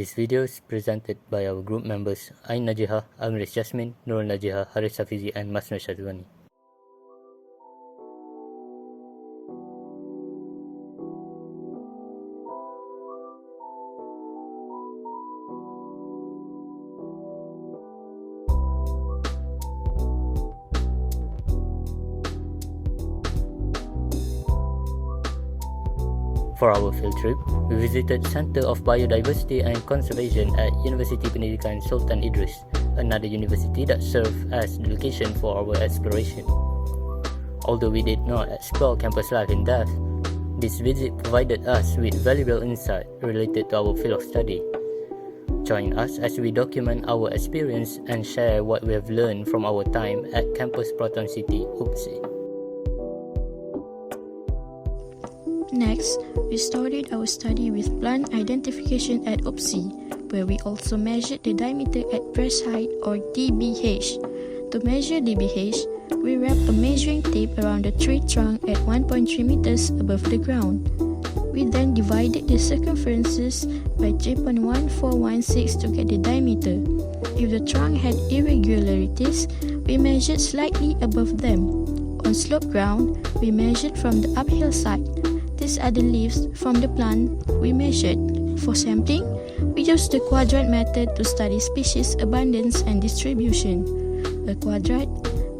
This video is presented by our group members Ain Najiha, Amrish Jasmine, Nurul Najiha, Haris Hafizi and Masnur Shazwani. For our field trip, we visited Center of Biodiversity and Conservation at University Pendidikan Sultan Idris, another university that served as the location for our exploration. Although we did not explore campus life in depth, this visit provided us with valuable insight related to our field of study. Join us as we document our experience and share what we have learned from our time at campus Proton City, Upsi. Next, we started our study with plant identification at Upsi, where we also measured the diameter at breast height or DBH. To measure DBH, we wrapped a measuring tape around the tree trunk at 1.3 meters above the ground. We then divided the circumferences by 3.1416 to get the diameter. If the trunk had irregularities, we measured slightly above them. On sloped ground, we measured from the uphill side. These are the leaves from the plant we measured. For sampling, we used the quadrant method to study species abundance and distribution. A quadrant,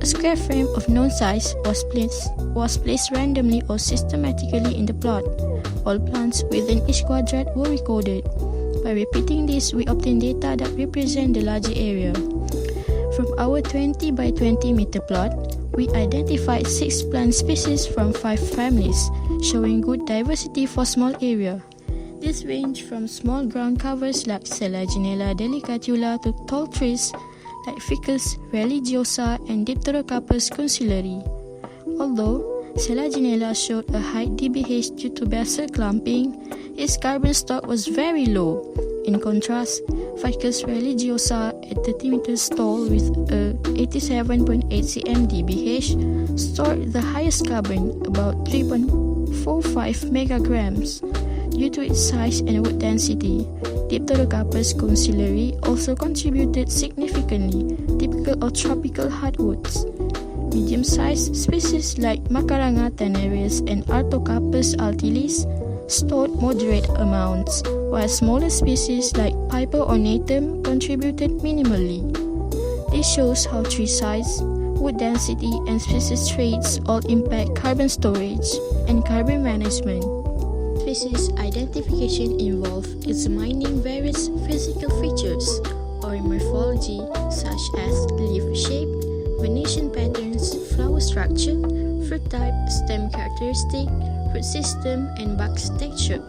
a square frame of known size, was placed randomly or systematically in the plot. All plants within each quadrant were recorded. By repeating this, we obtained data that represent the larger area. From our 20 by 20 meter plot, we identified 6 plant species from 5 families, showing good diversity for small area. This range from small ground covers like Selaginella delicatula to tall trees like Ficus religiosa and Dipterocarpus consuleri. Although Selaginella showed a high DBH due to basal clumping, its carbon stock was very low. In contrast, Ficus religiosa at 30 meters tall with a 87.8 cm DBH stored the highest carbon, about 3.45 megagrams. Due to its size and wood density, Dipterocarpus consuleri also contributed significantly, typical of tropical hardwoods. Medium-sized species like Macaranga tenaris and Artocarpus altilis stored moderate amounts, while smaller species like Piper ornatum contributed minimally. This shows how tree size, wood density, and species traits all impact carbon storage and carbon management. Species identification involves examining various physical features or morphology such as leaf shape, venation patterns, flower structure, fruit type, stem characteristic, fruit system, and bark texture.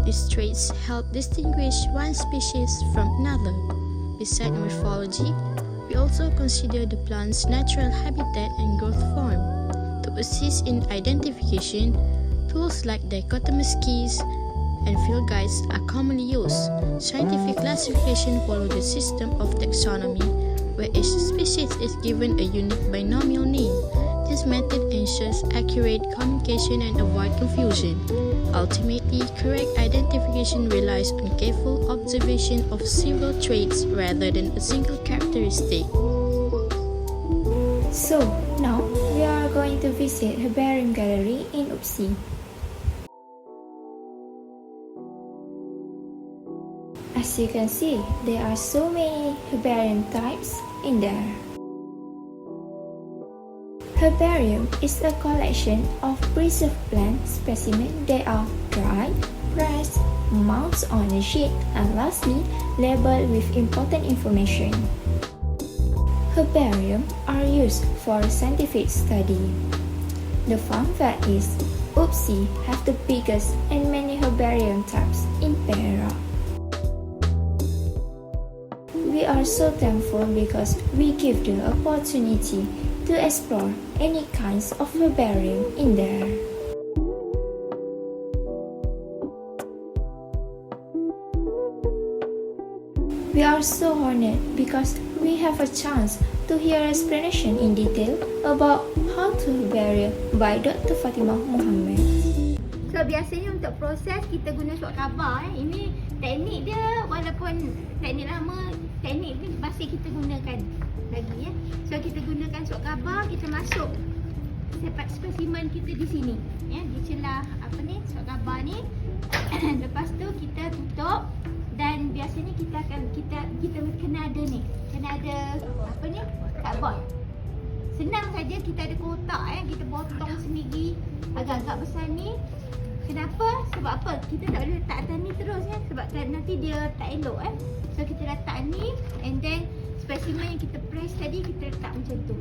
These traits help distinguish one species from another. Besides morphology, we also consider the plant's natural habitat and growth form. To assist in identification, tools like dichotomous keys and field guides are commonly used. Scientific classification follows the system of taxonomy, where each species is given a unique binomial name. This method ensures accurate communication and avoid confusion. Ultimately, correct identification relies on careful observation of several traits rather than a single characteristic. So, now we are going to visit Herbarium Gallery in Upsi. As you can see, there are so many herbarium types in there. Herbarium is a collection of preserved plant specimens that are dried, pressed, mounted on a sheet, and lastly, labeled with important information. Herbarium are used for scientific study. The fun fact is, Upsi have the biggest and many herbarium types in Perak. We are so thankful because we give the opportunity to explore any kinds of herbarium in there. We are so honored because we have a chance to hear explanation in detail about how to herbarium by Dr. Fatimah Muhammad. So biasanya untuk proses kita guna suat khabar. Ini teknik dia, walaupun teknik lama, teknik ni masih kita gunakan lagi ya. So kita gunakan suat khabar, kita masuk spesimen kita di sini ya, di celah apa ni suat khabar ni. Lepas tu kita tutup dan biasanya kita kena ada ni, kena ada apa ni, cardboard. Senang saja, kita ada kotak kita potong sendiri agak-agak besar ni. Kenapa? Sebab apa? Kita tak boleh letak atas ni terus sebab nanti dia tak elok So kita letak ni and then spesimen yang kita press tadi kita letak macam tu.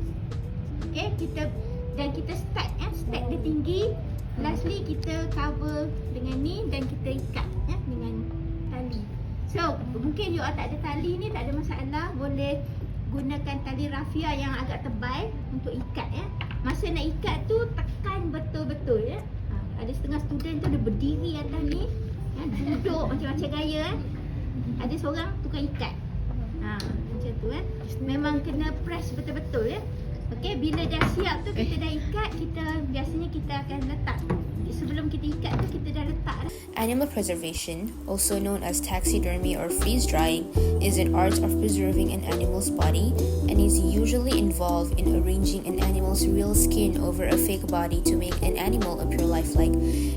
Okay, kita stack stack dia tinggi. Lastly kita cover dengan ni dan kita ikat dengan tali. So mungkin you tak ada tali ni, tak ada masalah, boleh gunakan tali rafia yang agak tebal untuk ikat Masa nak ikat tu tekan betul-betul Ada setengah student tu dia berdiri atas ni duduk macam-macam gaya Ada seorang tukang ikat macam tu Memang kena press betul-betul Okey, bila dah siap tu kita dah ikat, biasanya kita akan letak. Sebelum kita ikat tu kita dah letak. Animal preservation, also known as taxidermy or freeze drying, is an art of preserving an animal's body and is usually involved in arranging an animal's real skin over a fake body to make an animal appear lifelike.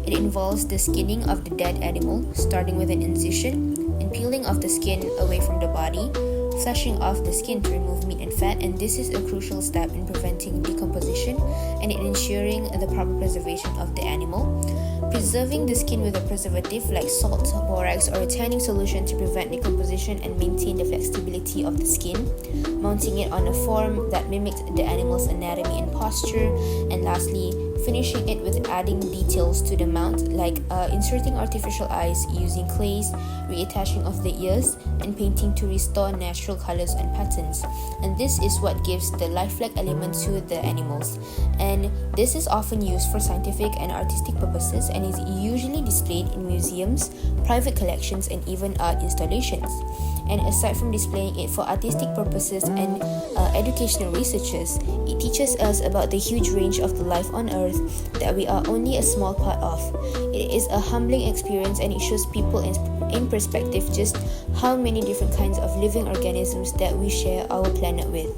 It involves the skinning of the dead animal, starting with an incision and peeling off the skin away from the body, fleshing off the skin to remove meat and fat, and this is a crucial step in preventing decomposition and in ensuring the proper preservation of the animal. Preserving the skin with a preservative like salt, borax, or a tanning solution to prevent decomposition and maintain the flexibility of the skin. Mounting it on a form that mimics the animal's anatomy and posture, and lastly, finishing it with adding details to the mount like inserting artificial eyes using clays, reattaching of the ears, and painting to restore natural colors and patterns. And this is what gives the lifelike element to the animals. And this is often used for scientific and artistic purposes and is usually displayed in museums, private collections, and even art installations. And aside from displaying it for artistic purposes and educational researches, it teaches us about the huge range of the life on Earth that we are only a small part of. It is a humbling experience and it shows people in perspective just how many different kinds of living organisms that we share our planet with.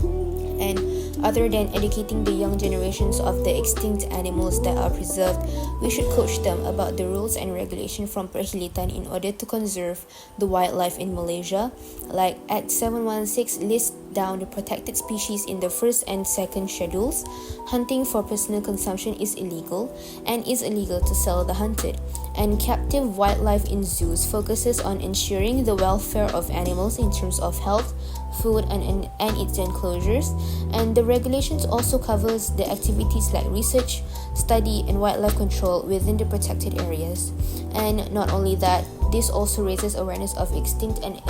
And other than educating the young generations of the extinct animals that are preserved, we should coach them about the rules and regulation from Perhilitan in order to conserve the wildlife in Malaysia. Like Act 716 lists down the protected species in the first and second schedules. Hunting for personal consumption is illegal and is illegal to sell the hunted. And captive wildlife in zoos focuses on ensuring the welfare of animals in terms of health, food, and its enclosures. And the regulations also covers the activities like research, study, and wildlife control within the protected areas. And not only that, this also raises awareness of extinct and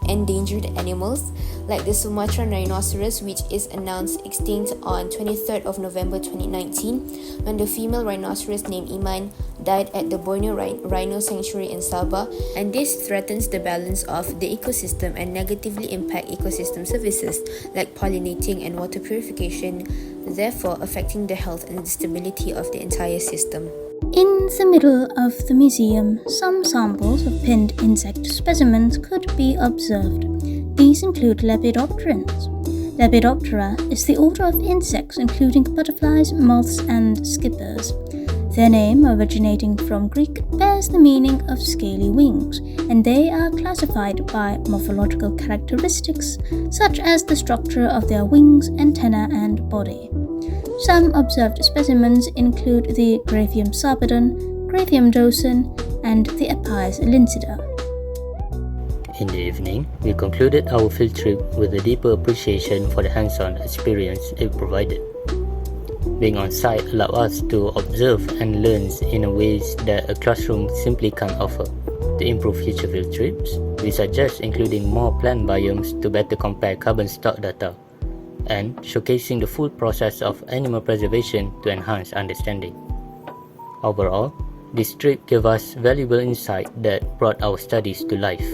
endangered animals like the Sumatran rhinoceros, which is announced extinct on 23rd of November 2019 when the female rhinoceros named Iman died at the Borneo Rhino Sanctuary in Sabah, and this threatens the balance of the ecosystem and negatively impact ecosystem services like pollinating and water purification, therefore affecting the health and stability of the entire system. In the middle of the museum, some samples of pinned insect specimens could be observed. These include Lepidopterans. Lepidoptera is the order of insects including butterflies, moths, and skippers. Their name, originating from Greek, bears the meaning of scaly wings, and they are classified by morphological characteristics such as the structure of their wings, antennae, and body. Some observed specimens include the Graphium sarpedon, Graphium docen, and the Apis lincida. In the evening, we concluded our field trip with a deeper appreciation for the hands-on experience it provided. Being on site allowed us to observe and learn in a ways that a classroom simply can't offer. To improve future field trips, we suggest including more plant biomes to better compare carbon stock data, and showcasing the full process of animal preservation to enhance understanding. Overall, this trip gave us valuable insight that brought our studies to life.